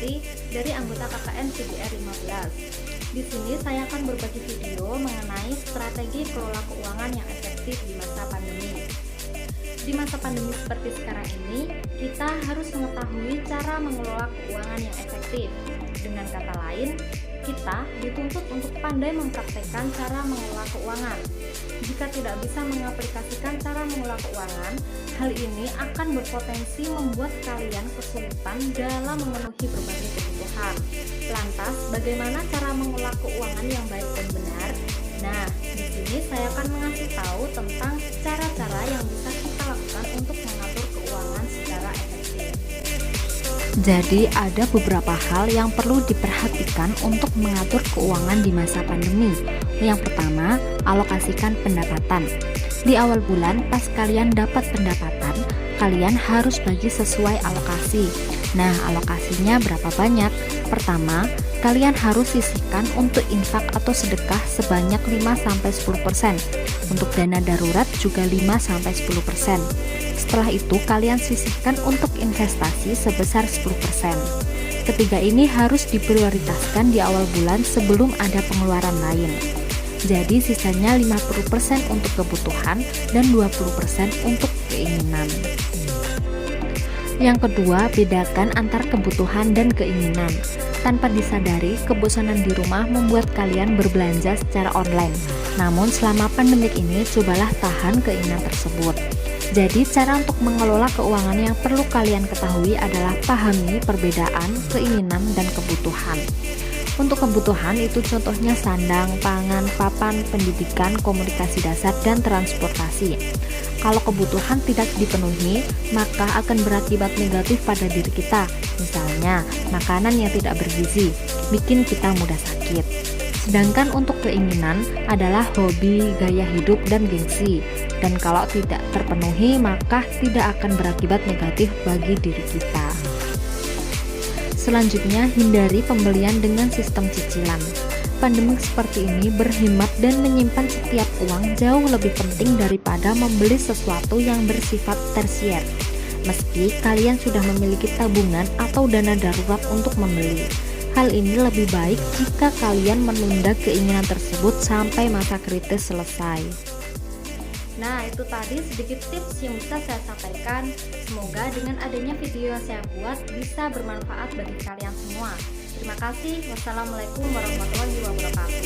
Susanti dari anggota KKN CBR 15. Di sini saya akan berbagi video mengenai strategi kelola keuangan yang efektif di masa pandemi. Di masa pandemi seperti sekarang ini, kita harus mengetahui cara mengelola keuangan yang efektif. Dengan kata lain, kita dituntut untuk pandai mempraktekkan cara mengelola keuangan. Jika tidak bisa mengaplikasikan cara mengelola keuangan, hal ini akan berpotensi membuat kalian kesulitan dalam memenuhi berbagai kebutuhan. Lantas, bagaimana cara mengelola keuangan yang baik dan benar? Nah, di sini saya akan mengasih tahu tentang cara-cara yang bisa kita lakukan untuk mengatur keuangan secara efektif. Jadi ada beberapa hal yang perlu diperhatikan untuk mengatur keuangan di masa pandemi. Yang pertama, alokasikan pendapatan. Di awal bulan pas kalian dapat pendapatan, kalian harus bagi sesuai alokasi. Nah, alokasinya berapa banyak? Pertama, kalian harus sisihkan untuk infak atau sedekah sebanyak 5-10%. Untuk dana darurat juga 5-10%. Setelah itu kalian sisihkan untuk investasi sebesar 10%. Ketiga ini harus diprioritaskan di awal bulan sebelum ada pengeluaran lain. Jadi sisanya 50% untuk kebutuhan dan 20% untuk keinginan. Yang kedua, bedakan antar kebutuhan dan keinginan. Tanpa disadari, kebosanan di rumah membuat kalian berbelanja secara online. Namun selama pandemik ini, cobalah tahan keinginan tersebut. Jadi cara untuk mengelola keuangan yang perlu kalian ketahui adalah pahami perbedaan keinginan dan kebutuhan. Untuk kebutuhan itu contohnya sandang, pangan, papan, pendidikan, komunikasi dasar, dan transportasi. Kalau kebutuhan tidak dipenuhi, maka akan berakibat negatif pada diri kita. Misalnya, makanan yang tidak bergizi, bikin kita mudah sakit. Sedangkan untuk keinginan adalah hobi, gaya hidup, dan gengsi. Dan kalau tidak terpenuhi, maka tidak akan berakibat negatif bagi diri kita. Selanjutnya, hindari pembelian dengan sistem cicilan. Pandemik seperti ini, berhemat dan menyimpan setiap uang jauh lebih penting daripada membeli sesuatu yang bersifat tersier. Meski kalian sudah memiliki tabungan atau dana darurat untuk membeli. Hal ini lebih baik jika kalian menunda keinginan tersebut sampai masa kritis selesai. Nah, itu tadi sedikit tips yang bisa saya sampaikan. Semoga dengan adanya video yang saya buat bisa bermanfaat bagi kalian semua. Terima kasih. Wassalamualaikum warahmatullahi wabarakatuh.